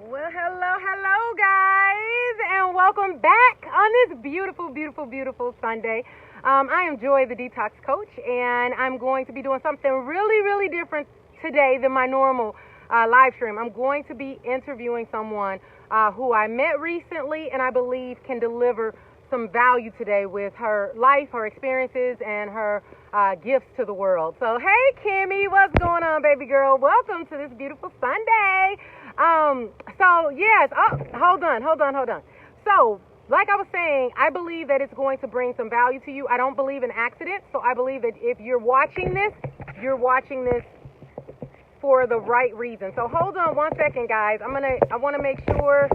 Well, hello, guys, and welcome back on this beautiful Sunday. I am Joy, the Detox Coach, and I'm going to be doing something really different today than my normal live stream. I'm going to be interviewing someone who I met recently, and I believe can deliver some value today with her life, her experiences, and her gifts to the world. So, hey, Kimmy, what's going on, baby girl? Welcome to this beautiful Sunday. So yes, hold on. So, like I was saying, I believe that it's going to bring some value to you. I don't believe in accidents, so I believe that if you're watching this for the right reason. So hold on one second, guys. I want to make sure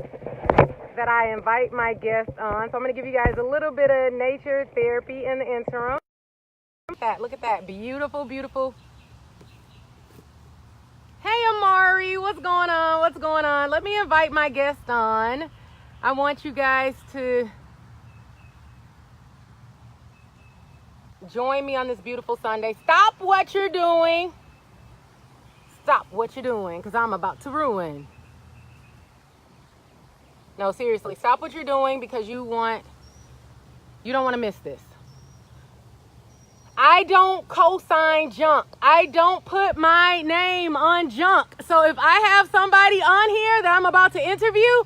that I invite my guests on. So I'm going to give you guys a little bit of nature therapy in the interim. Look at that, beautiful. Hey, Amari, what's going on? Let me invite my guest on. I want you guys to join me on this beautiful Sunday. Stop what you're doing, because I'm about to ruin. No, seriously, stop what you're doing because you don't want to miss this. I don't co-sign junk. I don't put my name on junk. So if I have somebody on here that I'm about to interview,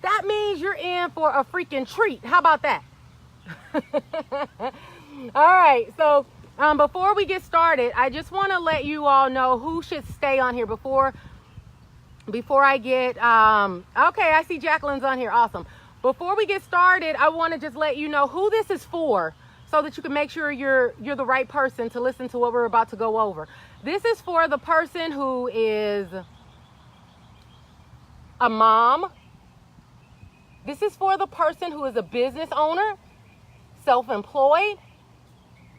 that means you're in for a freaking treat. How about that? All right. So before we get started, I just want to let you all know who should stay on here before I get, okay, I see Jaclyn's on here. Awesome. Before we get started, I want to just let you know who this is for, so that you can make sure you're the right person to listen to what we're about to go over. This is for the person who is a mom. This is for the person who is a business owner, self-employed,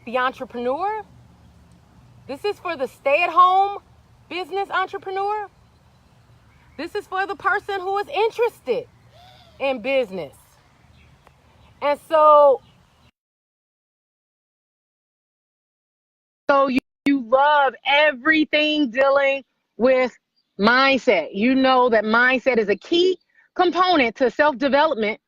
the entrepreneur. This is for the stay-at-home business entrepreneur. This is for the person who is interested in business. And so you love everything dealing with mindset. You know that mindset is a key component to self-development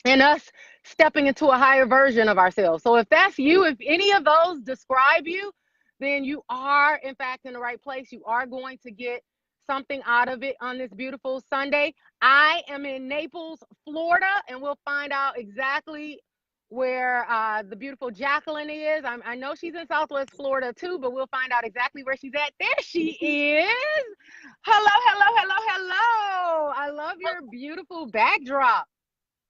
and us stepping into a higher version of ourselves. So if that's you, if any of those describe you, then you are in fact in the right place. You are going to get something out of it on this beautiful Sunday. I am in Naples, Florida, and we'll find out exactly where the beautiful Jaclyn is. I know she's in Southwest Florida too, but we'll find out exactly where she's at. There she is. Hello. I love your beautiful backdrop.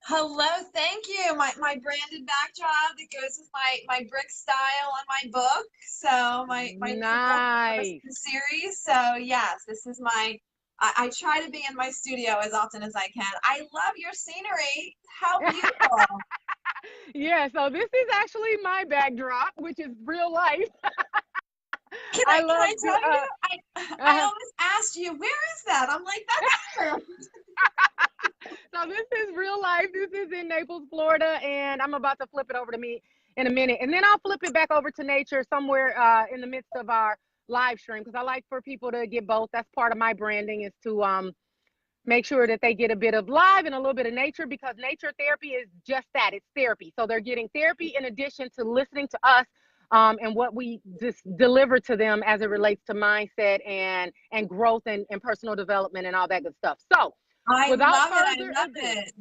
Hello, thank you. My branded backdrop that goes with my brick style on my book. So my nice series. So yes, this is I try to be in my studio as often as I can. I love your scenery. How beautiful. Yeah, so this is actually my backdrop, which is real life. Can I tell you? I always asked you, where is that? I'm like, that's her. So this is real life. This is in Naples, Florida, and I'm about to flip it over to me in a minute. And then I'll flip it back over to nature somewhere in the midst of our live stream, because I like for people to get both. That's part of my branding, is to make sure that they get a bit of live and a little bit of nature, because nature therapy is just that. It's therapy. So they're getting therapy in addition to listening to us and what we just deliver to them as it relates to mindset and growth and personal development and all that good stuff. So I love it.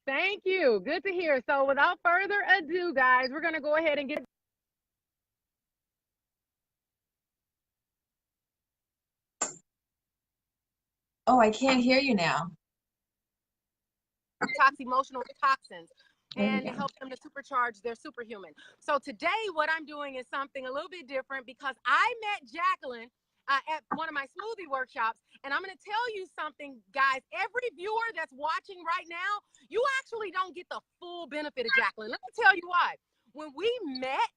Thank you. Good to hear. So without further ado, guys, we're going to go ahead and get Oh, I can't hear you now. emotional toxins and help them to supercharge their superhuman. So today what I'm doing is something a little bit different, because I met Jaclyn at one of my smoothie workshops, and I'm going to tell you something, guys. Every viewer that's watching right now, you actually don't get the full benefit of Jaclyn. Let me tell you why. When we met,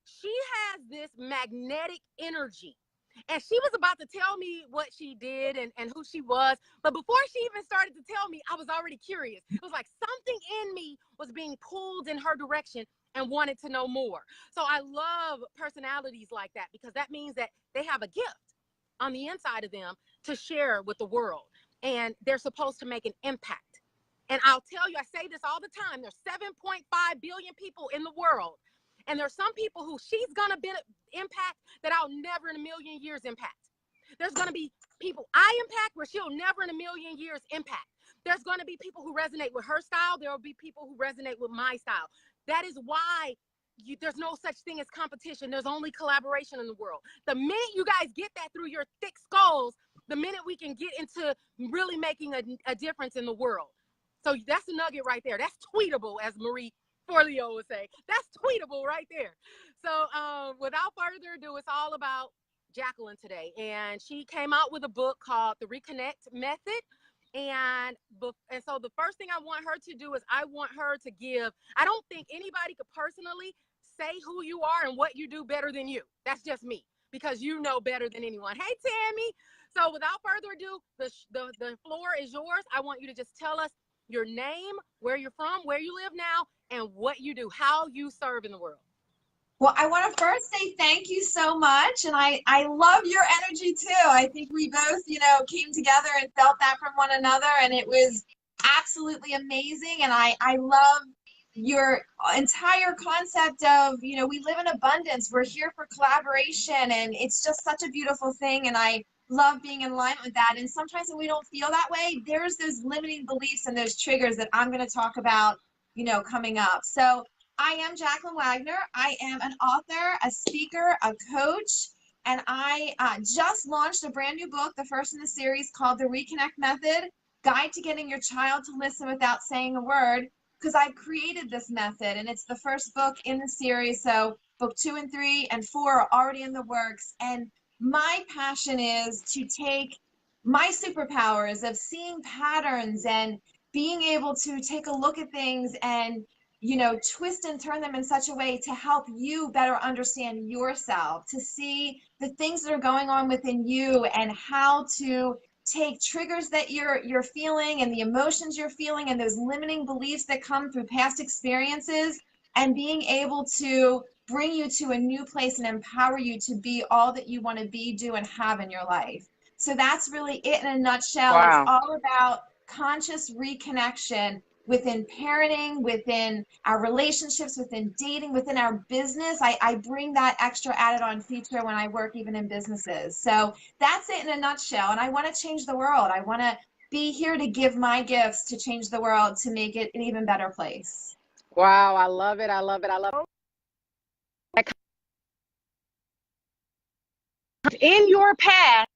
she has this magnetic energy. And she was about to tell me what she did and who she was. But before she even started to tell me, I was already curious. It was like something in me was being pulled in her direction and wanted to know more. So I love personalities like that, because that means that they have a gift. on the inside of them to share with the world. And they're supposed to make an impact. And I'll tell you, I say this all the time, there's 7.5 billion people in the world. And there's some people who she's gonna be impact that I'll never in a million years impact. There's gonna be people I impact where she'll never in a million years impact. There's gonna be people who resonate with her style. There will be people who resonate with my style. That is why there's no such thing as competition. There's only collaboration in the world. The minute you guys get that through your thick skulls, the minute we can get into really making a difference in the world. So that's a nugget right there. That's tweetable, as Marie Forleo would say. That's tweetable right there. So without further ado, it's all about Jaclyn today. And she came out with a book called The Reconnect Method. And so the first thing I want her to do is I want her to give, I don't think anybody could personally say who you are and what you do better than you. That's just me, because you know better than anyone. Hey, Tammy. So without further ado, the floor is yours. I want you to just tell us your name, where you're from, where you live now, and what you do, how you serve in the world. Well, I want to first say thank you so much. And I love your energy too. I think we both, came together and felt that from one another. And it was absolutely amazing. And I love your entire concept of, we live in abundance. We're here for collaboration. And it's just such a beautiful thing. And I love being in alignment with that. And sometimes when we don't feel that way, there's those limiting beliefs and those triggers that I'm going to talk about, coming up. So I am Jaclyn Wagner. I am an author, a speaker, a coach, and I just launched a brand new book, the first in the series, called The Reconnect Method, Guide to Getting Your Child to Listen Without Saying a Word, because I created this method, and it's the first book in the series. So book 2 and 3 and 4 are already in the works, and my passion is to take my superpowers of seeing patterns and being able to take a look at things and twist and turn them in such a way to help you better understand yourself, to see the things that are going on within you and how to take triggers that you're feeling and the emotions you're feeling and those limiting beliefs that come through past experiences, and being able to bring you to a new place and empower you to be all that you want to be, do, and have in your life. So that's really it in a nutshell. Wow. It's all about conscious reconnection within parenting, within our relationships, within dating, within our business. I bring that extra added on feature when I work even in businesses. So that's it in a nutshell. And I want to change the world. I want to be here to give my gifts to change the world, to make it an even better place. Wow, I love it. I love it. I love it. In your past.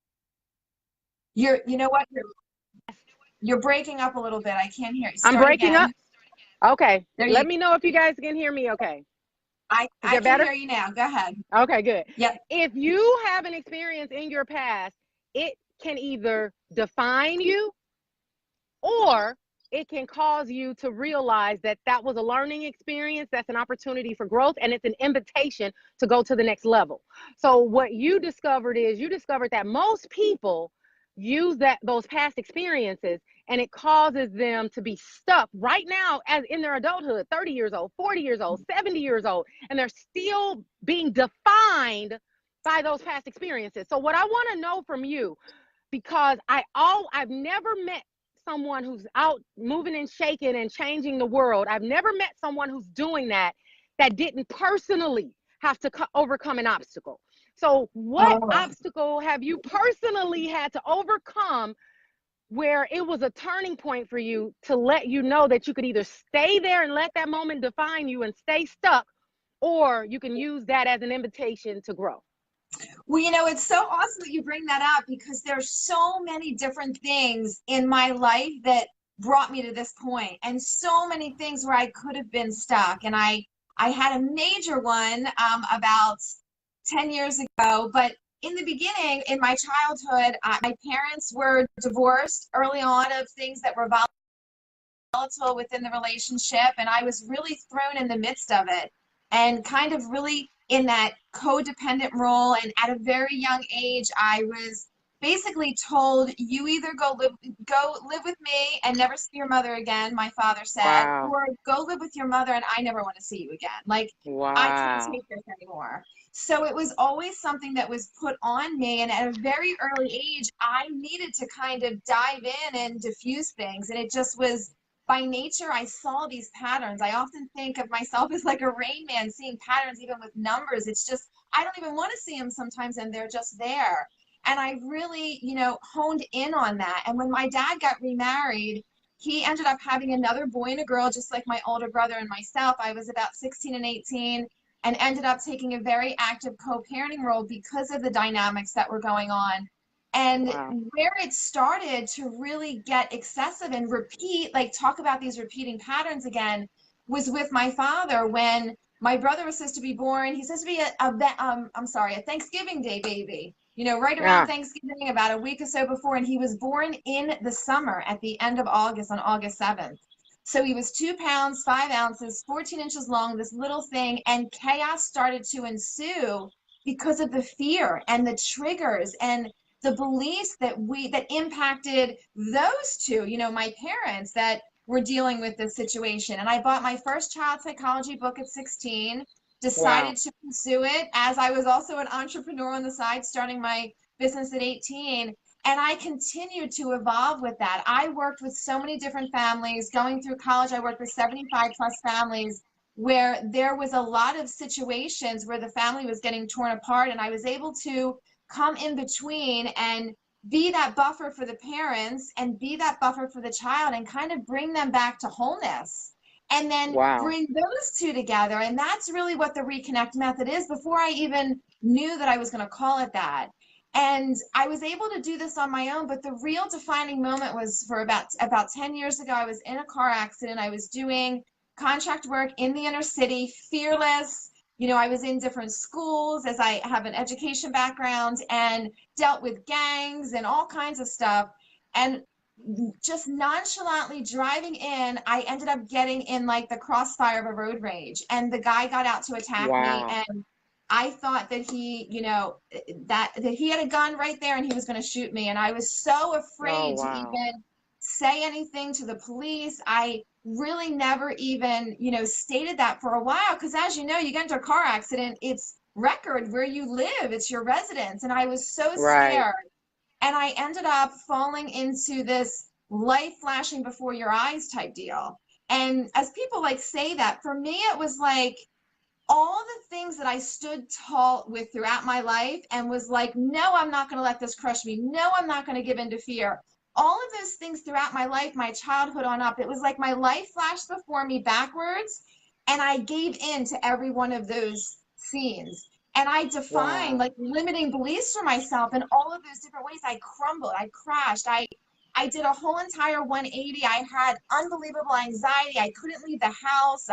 You know what? You're breaking up a little bit. I can't hear you. I'm breaking again. up. Okay. Let me know if you guys can hear me okay. I can hear you now. Go ahead. Okay, good. Yep. If you have an experience in your past, it can either define you or it can cause you to realize that that was a learning experience, that's an opportunity for growth, and it's an invitation to go to the next level. So what you discovered is that most people use those past experiences, and it causes them to be stuck right now as in their adulthood, 30 years old, 40 years old, 70 years old, and they're still being defined by those past experiences. So what I want to know from you, because I've never met someone who's out moving and shaking and changing the world. I've never met someone who's doing that didn't personally have to overcome an obstacle. So what obstacle have you personally had to overcome where it was a turning point for you to let you know that you could either stay there and let that moment define you and stay stuck, or you can use that as an invitation to grow? Well, it's so awesome that you bring that up, because there's so many different things in my life that brought me to this point, and so many things where I could have been stuck. And I had a major one about 10 years ago, but in the beginning, in my childhood, my parents were divorced early on, of things that were volatile within the relationship, and I was really thrown in the midst of it, and kind of really in that codependent role. And at a very young age, I was basically told, you either go live with me and never see your mother again, my father said, or go live with your mother and I never want to see you again. Like, I can't take this anymore. So it was always something that was put on me. And at a very early age, I needed to kind of dive in and diffuse things. And it just was by nature, I saw these patterns. I often think of myself as like a Rain Man, seeing patterns even with numbers. It's just, I don't even want to see them sometimes, and they're just there. And I really, honed in on that. And when my dad got remarried, he ended up having another boy and a girl, just like my older brother and myself. I was about 16 and 18 and ended up taking a very active co-parenting role because of the dynamics that were going on. And Wow. where it started to really get excessive and repeat, like talk about these repeating patterns again, was with my father. When my brother was supposed to be born, he's supposed to be a Thanksgiving Day baby, right around Yeah. Thanksgiving, about a week or so before. And he was born in the summer at the end of August, on August 7th. So he was 2 pounds, 5 ounces, 14 inches long, this little thing, and chaos started to ensue because of the fear and the triggers and the beliefs that impacted those two, my parents, that were dealing with this situation. And I bought my first child psychology book at 16, Wow. decided to pursue it, as I was also an entrepreneur on the side, starting my business at 18. And I continued to evolve with that. I worked with so many different families. Going through college, I worked with 75 plus families where there was a lot of situations where the family was getting torn apart, and I was able to come in between and be that buffer for the parents and be that buffer for the child, and kind of bring them back to wholeness, and then Wow. bring those two together. And that's really what the Reconnect Method is, before I even knew that I was going to call it that. And I was able to do this on my own, but the real defining moment was for about 10 years ago. I was in a car accident. I was doing contract work in the inner city, fearless. I was in different schools, as I have an education background, and dealt with gangs and all kinds of stuff. And just nonchalantly driving in, I ended up getting in like the crossfire of a road rage. And the guy got out to attack me. Wow. And I thought that he, that he had a gun right there and he was going to shoot me. And I was so Oh, afraid to wow. even say anything to the police. I really never even, stated that for a while, because as you know, you get into a car accident, it's record where you live, it's your residence. And I was so Right. scared. And I ended up falling into this life flashing before your eyes type deal. And as people like say that, for me, it was like all the things that I stood tall with throughout my life and was like, no, I'm not going to let this crush me. No, I'm not going to give in to fear. All of those things throughout my life, my childhood on up, it was like my life flashed before me backwards, and I gave in to every one of those scenes. And I defined Wow. like limiting beliefs for myself in all of those different ways. I crumbled, I crashed, I did a whole entire 180. I had unbelievable anxiety. I couldn't leave the house.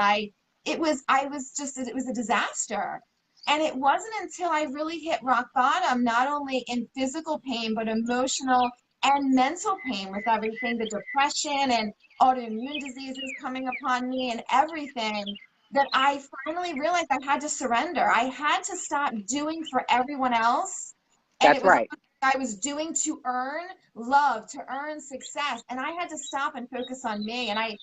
It was a disaster. And it wasn't until I really hit rock bottom, not only in physical pain, but emotional and mental pain, with everything, the depression and autoimmune diseases coming upon me and everything, that I finally realized I had to surrender. I had to stop doing for everyone else. And it That's was right. I was doing to earn love, to earn success. And I had to stop and focus on me. And I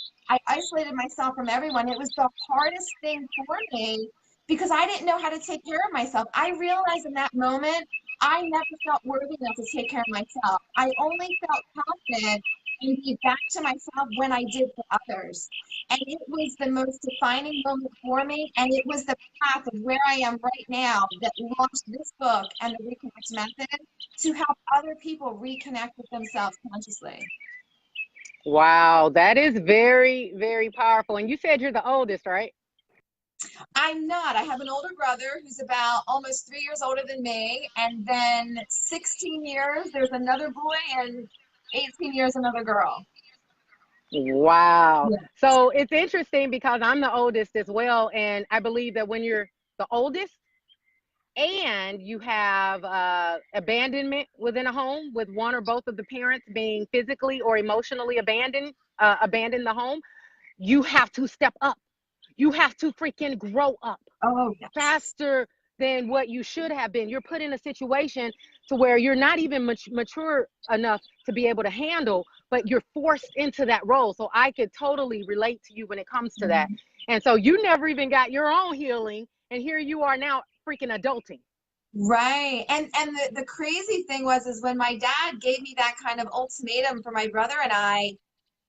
isolated myself from everyone. It was the hardest thing for me because I didn't know how to take care of myself. I realized in that moment, I never felt worthy enough to take care of myself. I only felt confident and be back to myself when I did for others. And it was the most defining moment for me. And it was the path of where I am right now that launched this book and the Reconnect Method to help other people reconnect with themselves consciously. Wow. That is very, very powerful. And you said you're the oldest, right? I'm not. I have an older brother who's about almost 3 years older than me. And then 16 years, there's another boy, and 18 years, another girl. Wow. Yeah. So it's interesting because I'm the oldest as well. And I believe that when you're the oldest and you have abandonment within a home, with one or both of the parents being physically or emotionally abandon the home, you have to step up. You have to freaking grow up Oh, yes. faster than what you should have been. You're put in a situation to where you're not even mature enough to be able to handle, but you're forced into that role. So I could totally relate to you when it comes to that. And so you never even got your own healing, and here you are now freaking adulting. Right. And the crazy thing was is when my dad gave me that kind of ultimatum for my brother and I,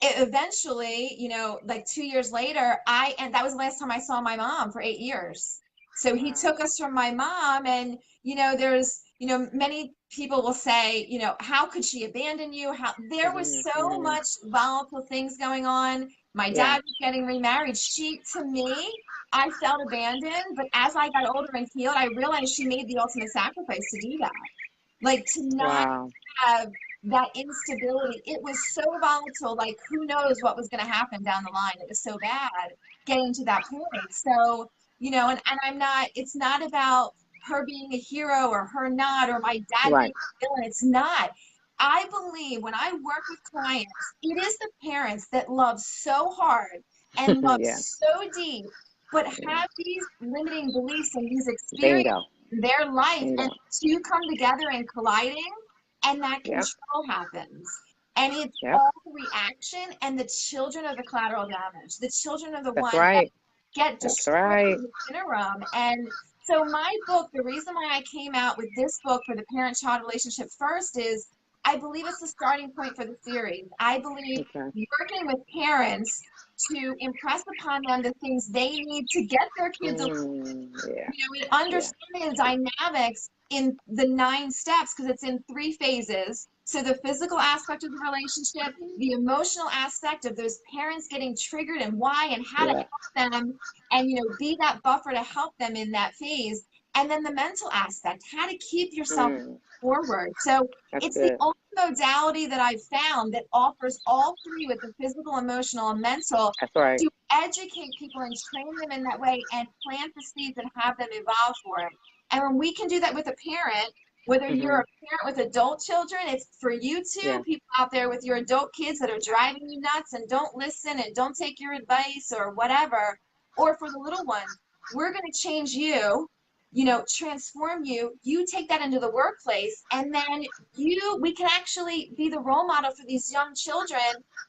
it eventually, you know, like 2 years later, and that was the last time I saw my mom for 8 years. So he Wow. took us from my mom, and you know, there's, you know, many people will say, you know, how could she abandon you? How there was so Hmm. much volatile things going on. My Yeah. dad was getting remarried. To me, I felt abandoned, but as I got older and healed, I realized she made the ultimate sacrifice to do that. Like to not Wow. have that instability. It was so volatile, like who knows what was going to happen down the line. It was so bad getting to that point. So, you know, and I'm not, it's not about her being a hero or her not, or my dad being Right. a villain. It's not. I believe when I work with clients, it is the parents that love so hard and love Yeah. so deep, but Yeah. have these limiting beliefs and these experiences Bingo. in their life, and Bingo. two come together and colliding, and that Yep. control happens. And it's Yep. all reaction, and the children are the collateral damage. The children are the That's ones that right. get That's destroyed right. in the interim. And so my book, the reason why I came out with this book for the parent-child relationship first is I believe it's the starting point for the series. I believe Okay. working with parents to impress upon them the things they need to get their kids, Yeah. you know, Yeah. understanding the dynamics in the 9 steps, because it's in 3 phases. So the physical aspect of the relationship, the emotional aspect of those parents getting triggered and why and how to Yeah. help them, and you know, be that buffer to help them in that phase. And then the mental aspect, how to keep yourself Mm. forward. So That's it's the good. only modality that I've found that offers all three with the physical, emotional, and mental That's right. to educate people and train them in that way and plant the seeds and have them evolve for it. And when we can do that with a parent, whether you're Hmm. a parent with adult children, it's for you too, Yeah. people out there with your adult kids that are driving you nuts and don't listen and don't take your advice or whatever, or for the little ones, we're going to change you, you know, transform you. You take that into the workplace, and then we can actually be the role model for these young children.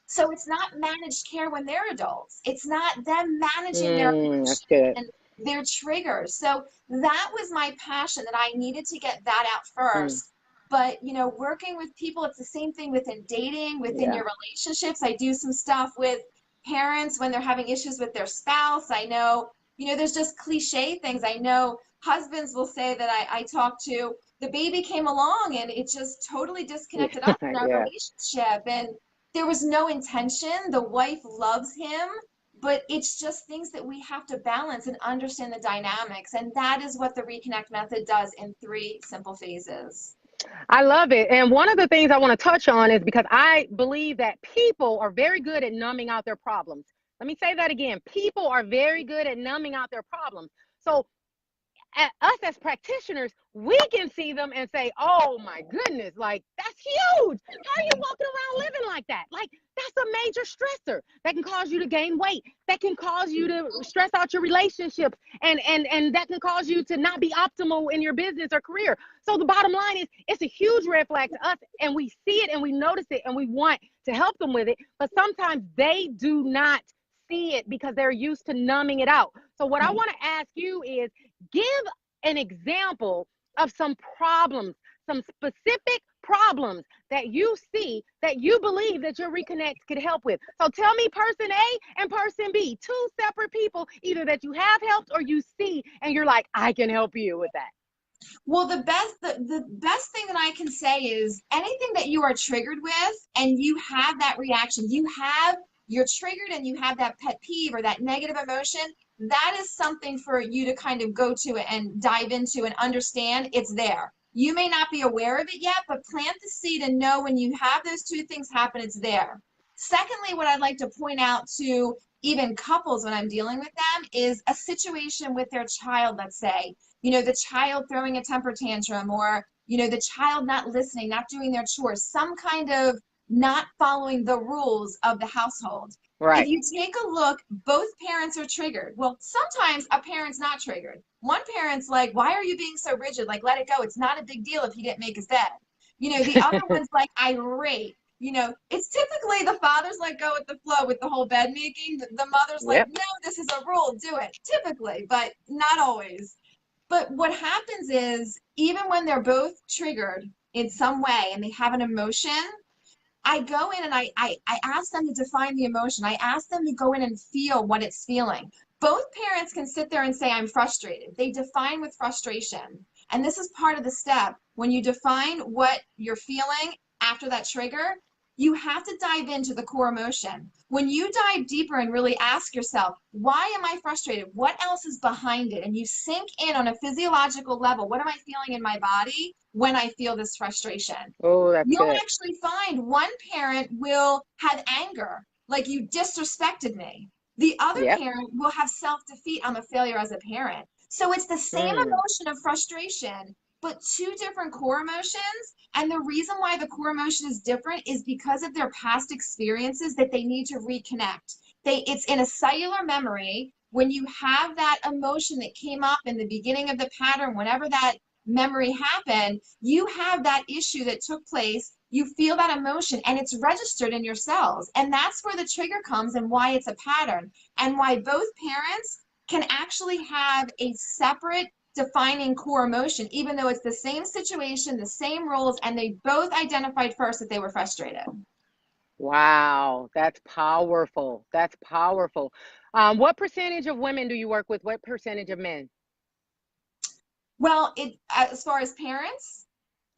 So it's not managed care when they're adults. It's not them managing their That's good. and their triggers. So that was my passion, that I needed to get that out Mm. first. But you know, working with people, it's the same thing within dating, within Yeah. your relationships. I do some stuff with parents when they're having issues with their spouse. I know, you know, there's just cliche things. I know husbands will say that I talk to, the baby came along and it just totally disconnected us in our Yeah. relationship. And there was no intention. The wife loves him, but it's just things that we have to balance and understand the dynamics. And that is what the Reconnect Method does in 3 simple phases. I love it. And one of the things I want to touch on is because I believe that people are very good at numbing out their problems. Let me say that again. People are very good at numbing out their problems. So us as practitioners, we can see them and say, oh my goodness, like that's huge. How are you walking around living like that? Like that's a major stressor that can cause you to gain weight, that can cause you to stress out your relationships, and that can cause you to not be optimal in your business or career. So the bottom line is it's a huge red flag to us, and we see it and we notice it and we want to help them with it, but sometimes they do not see it because they're used to numbing it out. So what I want to ask you is give an example of some problems, some specific problems that you see that you believe that your Reconnect could help with. So tell me person A and person B, two separate people, either that you have helped or you see, and you're like, I can help you with that. Well, the best thing that I can say is anything that you are triggered with and you have that reaction, you're triggered and you have that pet peeve or that negative emotion, that is something for you to kind of go to and dive into and understand it's there. You may not be aware of it yet, but plant the seed and know when you have those two things happen, it's there. Secondly, what I'd like to point out to even couples when I'm dealing with them is a situation with their child, let's say, you know, the child throwing a temper tantrum, or you know, the child not listening, not doing their chores, some kind of not following the rules of the household. If Right. you take a look, both parents are triggered. Well, sometimes a parent's not triggered. One parent's like, why are you being so rigid? Like, let it go, it's not a big deal if he didn't make his bed. You know, the other one's like irate. You know, it's typically the father's like go with the flow with the whole bed making, the mother's like, Yep. no, this is a rule, do it, typically, but not always. But what happens is, even when they're both triggered in some way and they have an emotion, I go in and I ask them to define the emotion. I ask them to go in and feel what it's feeling. Both parents can sit there and say, I'm frustrated. They define with frustration. And this is part of the step. When you define what you're feeling after that trigger, you have to dive into the core emotion. When you dive deeper and really ask yourself, why am I frustrated? What else is behind it? And you sink in on a physiological level. What am I feeling in my body when I feel this frustration? Oh, that's You'll good. actually find one parent will have anger, like you disrespected me. The other Yep. parent will have self-defeat. I'm a failure as a parent. So it's the same Mm. emotion of frustration, but two different core emotions. And the reason why the core emotion is different is because of their past experiences that they need to reconnect. It's in a cellular memory. When you have that emotion that came up in the beginning of the pattern, whenever that memory happened, you have that issue that took place, you feel that emotion, and it's registered in your cells. And that's where the trigger comes and why it's a pattern, and why both parents can actually have a separate defining core emotion, even though it's the same situation, the same roles, and they both identified first that they were frustrated. Wow, that's powerful. That's powerful. What percentage of women do you work with? What percentage of men? Well, as far as parents,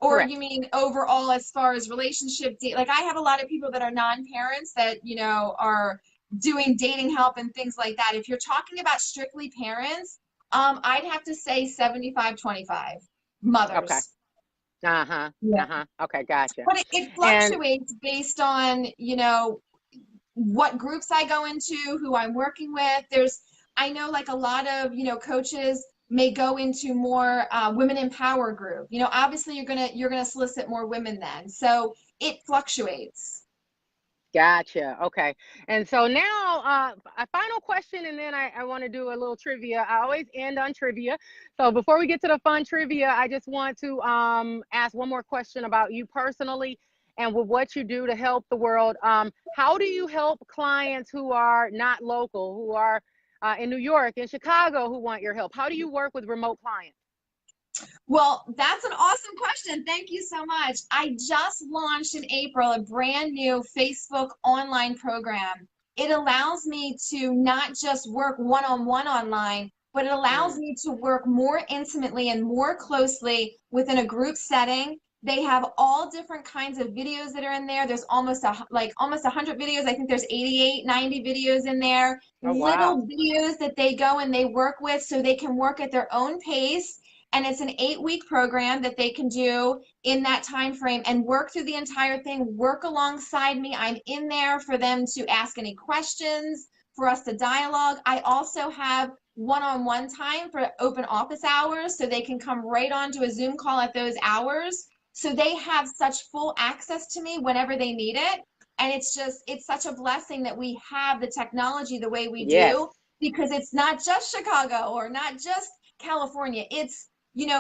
or Correct. you mean overall as far as like I have a lot of people that are non-parents that, are doing dating help and things like that. If you're talking about strictly parents, I'd have to say 75-25 Okay. mothers. Uh-huh. Yeah. Uh-huh. Okay, gotcha. But it And fluctuates based on, what groups I go into, who I'm working with. I know like a lot of, coaches may go into more women in power group. Obviously you're gonna solicit more women then. So it fluctuates. gotcha. Okay. And so now, a final question, and then I want to do a little trivia. I always end on trivia. So before we get to the fun trivia, I just want to ask one more question about you personally and with what you do to help the world. How do you help clients who are not local, who are in New York, in Chicago, who want your help? How do you work with remote clients? Well, that's an awesome question. Thank you so much. I just launched in April a brand new Facebook online program. It allows me to not just work one-on-one online, but it allows Mm. me to work more intimately and more closely within a group setting. They have all different kinds of videos that are in there. There's almost 100 videos. I think there's 88, 90 videos in there. Oh, wow. Little videos that they go and they work with so they can work at their own pace, and it's an 8-week program that they can do in that time frame and work through the entire thing, work alongside me. I'm in there for them to ask any questions, for us to dialogue. I also have one-on-one time for open office hours, so they can come right onto a Zoom call at those hours. So they have such full access to me whenever they need it. And it's such a blessing that we have the technology the way we Yes. do, because it's not just Chicago or not just California. It's,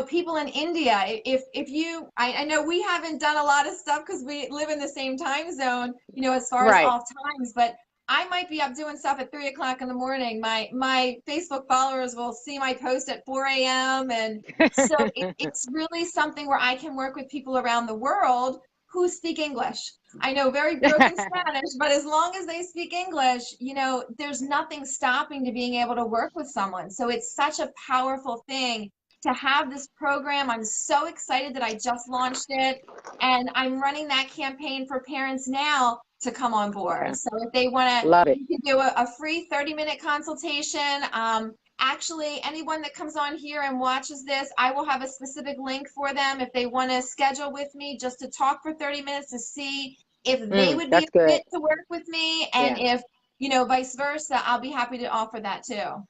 people in India. I know we haven't done a lot of stuff because we live in the same time zone, as far as Right. off times, but I might be up doing stuff at 3 o'clock in the morning. My Facebook followers will see my post at 4 a.m. And so it's really something where I can work with people around the world who speak English. I know very broken Spanish, but as long as they speak English, there's nothing stopping to being able to work with someone. So it's such a powerful thing to have this program. I'm so excited that I just launched it, and I'm running that campaign for parents now to come on board. Okay. So if they want to, Love it. you can do a free 30-minute consultation. Actually, anyone that comes on here and watches this, I will have a specific link for them if they want to schedule with me just to talk for 30 minutes to see if they would be That's a good. fit to work with me, and Yeah. if, vice versa, I'll be happy to offer that too.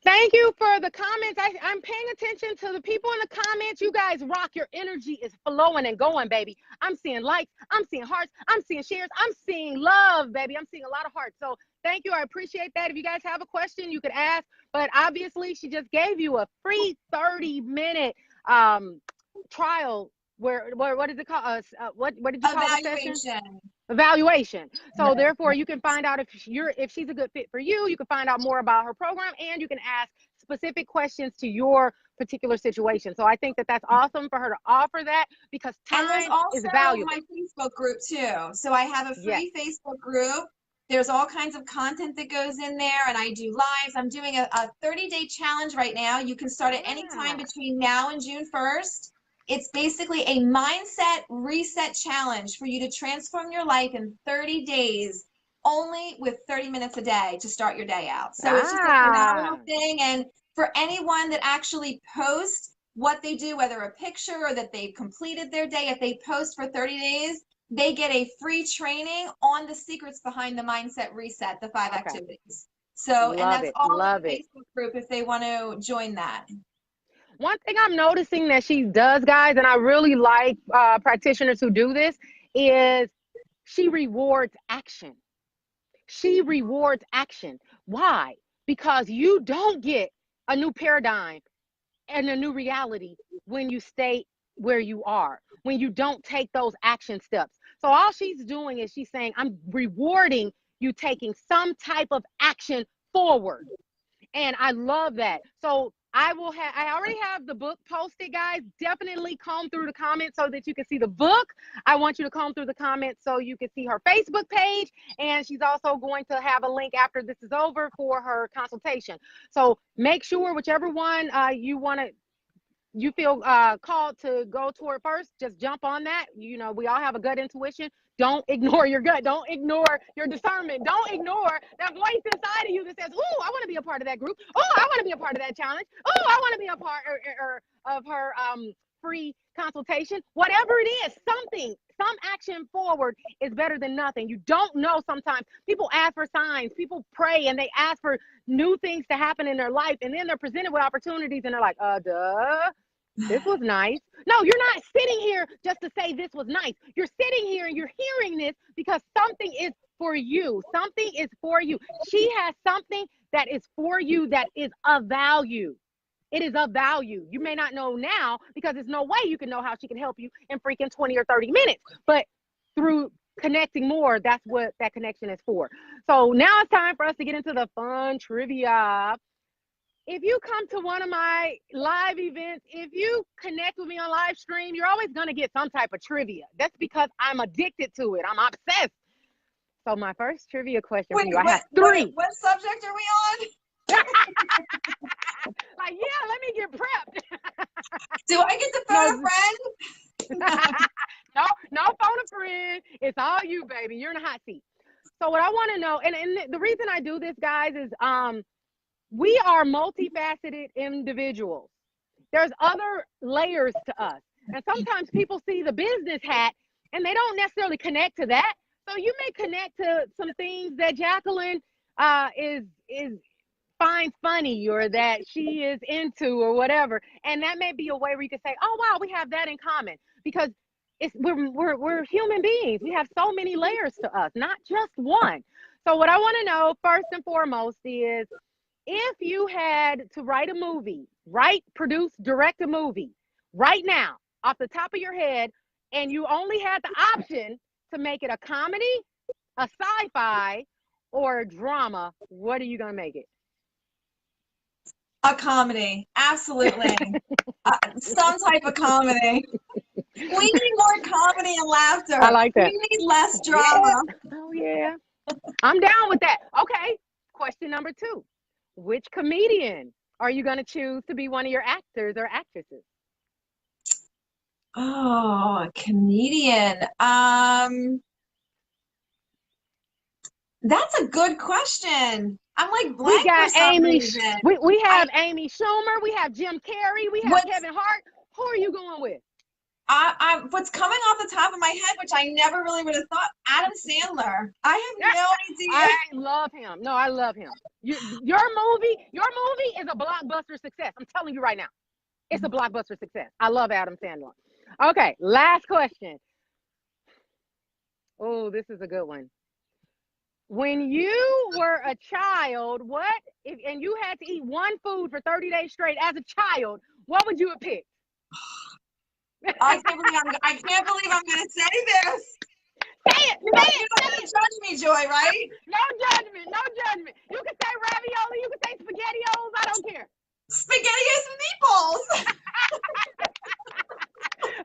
Thank you for the comments. I'm paying attention to the people in the comments. You guys rock. Your energy is flowing and going, baby. I'm seeing likes. I'm seeing hearts. I'm seeing shares. I'm seeing love, baby. I'm seeing a lot of hearts. So thank you. I appreciate that. If you guys have a question, you could ask. But obviously, she just gave you a free 30-minute trial. What is it called? What did you call the session? Evaluation. Evaluation. So therefore you can find out if she's a good fit for you. You can find out more about her program, and you can ask specific questions to your particular situation. So I think that that's awesome for her to offer that, because And there's time is also valuable. my Facebook group too. So I have a Yes. free Facebook group. There's all kinds of content that goes in there, and I do lives. I'm doing a 30-day challenge right now. You can start at any time between now and June 1st. It's basically a mindset reset challenge for you to transform your life in 30 days, only with 30 minutes a day to start your day out. So it's just a phenomenal thing. And for anyone that actually posts what they do, whether a picture or that they've completed their day, if they post for 30 days, they get a free training on the secrets behind the mindset reset, the 5 activities. So, and that's all in the Facebook group if they want to join that. One thing I'm noticing that she does, guys, and I really like practitioners who do this, is she rewards action. She rewards action. Why? Because you don't get a new paradigm and a new reality when you stay where you are, when you don't take those action steps. So all she's doing is she's saying, I'm rewarding you taking some type of action forward. And I love that. So I already have the book posted, guys. Definitely comb through the comments so that you can see the book. I want you to comb through the comments so you can see her Facebook page. And she's also going to have a link after this is over for her consultation. So make sure whichever one you feel called to go toward first, just jump on that. You know, we all have a gut intuition. Don't ignore your gut. Don't ignore your discernment. Don't ignore that voice inside of you that says, oh, I want to be a part of that group. Oh, I want to be a part of that challenge. Oh, I want to be a part of her free consultation. Whatever it is, some action forward is better than nothing. You don't know sometimes. People ask for signs. People pray and they ask for new things to happen in their life. And then they're presented with opportunities and they're like, duh. This was nice. No, you're not sitting here just to say this was nice. You're sitting here and you're hearing this because something is for you. Something is for you. She has something that is for you that is of value. It is of value. You may not know now because there's no way you can know how she can help you in freaking 20 or 30 minutes. But through connecting more, that's what that connection is for. So now it's time for us to get into the fun trivia. If you come to one of my live events, if you connect with me on live stream, you're always going to get some type of trivia. That's because I'm addicted to it. I'm obsessed. So my first trivia question for you, I have 3. What subject are we on? Like, yeah, let me get prepped. Do I get to phone a friend? No phone a friend. It's all you, baby. You're in a hot seat. So what I want to know, and the reason I do this, guys, is we are multifaceted individuals. There's other layers to us. And sometimes people see the business hat and they don't necessarily connect to that. So you may connect to some things that Jaclyn finds funny or that she is into or whatever. And that may be a way where you can say, oh, wow, we have that in common, because we're human beings. We have so many layers to us, not just one. So what I want to know first and foremost is, if you had to write a movie, produce, direct a movie right now off the top of your head, and you only had the option to make it a comedy, a sci-fi, or a drama, what are you going to make it? A comedy. Absolutely. Some type of comedy. We need more comedy and laughter. I like that. We need less drama. Yeah. Oh, yeah. I'm down with that. Okay. Question number 2. Which comedian are you going to choose to be one of your actors or actresses? Oh, a comedian. That's a good question. I'm like blank. We got for some Amy. reason. We have Amy Schumer. We have Jim Carrey. We have Kevin Hart. Who are you going with? What's coming off the top of my head, which I never really would have thought, Adam Sandler. I have no idea. I love him. No, I love him. Your movie is a blockbuster success. I'm telling you right now. It's a blockbuster success. I love Adam Sandler. Okay, last question. Oh, this is a good one. When you were a child, and you had to eat one food for 30 days straight as a child, what would you have picked? I can't believe I'm going to say this. Say it. You're not going to judge me, Joy, right? No judgment. You can say ravioli. You can say SpaghettiOs. I don't care. SpaghettiOs and meatballs.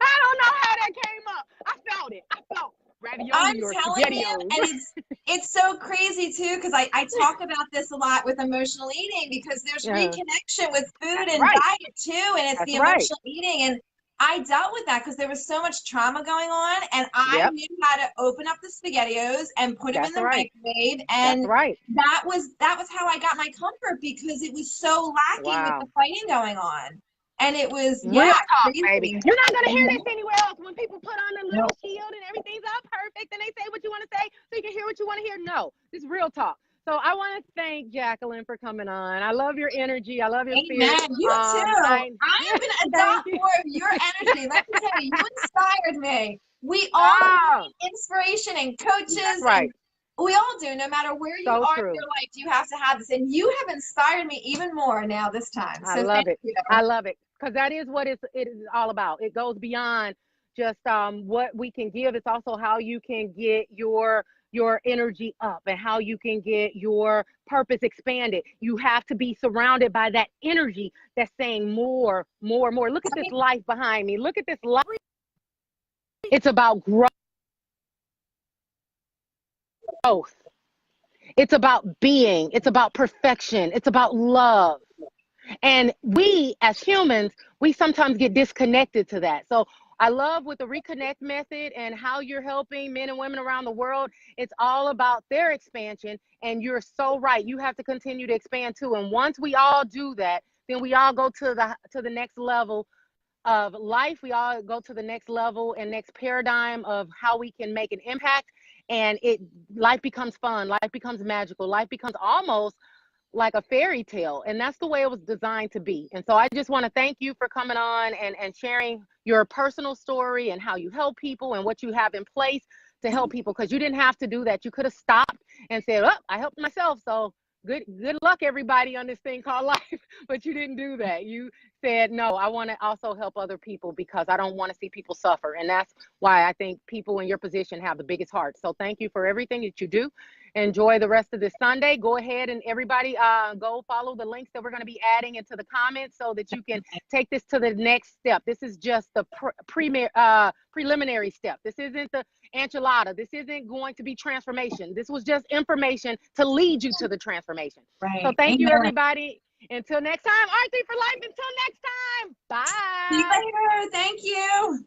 I don't know how that came up. I felt it. I felt I'm ravioli or telling you, SpaghettiOs. and it's so crazy too, because I talk about this a lot with emotional eating, because there's Yeah. reconnection with food and Right. diet too, and it's That's the right. emotional eating. And I dealt with that because there was so much trauma going on, and I Yep. knew how to open up the SpaghettiOs and put them in That's the right. microwave, That's and right. that was how I got my comfort, because it was so lacking with Wow. the fighting going on. And it was, Real yeah, talk, crazy. baby. You're not gonna hear Mhm. this anywhere else. When people put on a little shield and everything's all perfect, and they say what you want to say, so you can hear what you want to hear. No, this is real talk. So I want to thank Jaclyn for coming on. I love your energy. I love your spirit. Amen. You too. I am going to Thank adopt you. more of your energy. Let me tell you, you inspired me. We all Oh, need inspiration and coaches, that's right. and we all do. No matter where you So are in true. your life, you have to have this. And you have inspired me even more now this time. I So love thank it. you. I love it, because that is what it is all about. It goes beyond just what we can give. It's also how you can get your energy up and how you can get your purpose expanded. You have to be surrounded by that energy that's saying more, more, more. Look at this life behind me. Look at this life. It's about growth. It's about being. It's about perfection. It's about love. And we as humans, we sometimes get disconnected to that. So I love with the Reconnect Method and how you're helping men and women around the world. It's all about their expansion. And you're so right. You have to continue to expand too. And once we all do that, then we all go to the next level of life. We all go to the next level and next paradigm of how we can make an impact. And life becomes fun. Life becomes magical. Life becomes almost like a fairy tale, and that's the way it was designed to be. And so I just want to thank you for coming on and sharing your personal story and how you help people and what you have in place to help people, because you didn't have to do that. You could have stopped and said, oh, I helped myself, so good luck everybody on this thing called life. But you didn't do that. You said, no, I want to also help other people, because I don't want to see people suffer. And that's why I think people in your position have the biggest heart. So thank you for everything that you do. Enjoy the rest of this Sunday. Go ahead and everybody go follow the links that we're going to be adding into the comments so that you can take this to the next step. This is just the preliminary step. This isn't the enchilada. This isn't going to be transformation. This was just information to lead you to the transformation. Right. So thank you, Amen. everybody. Until next time, Artie for life. Until next time. Bye. See you later. Thank you.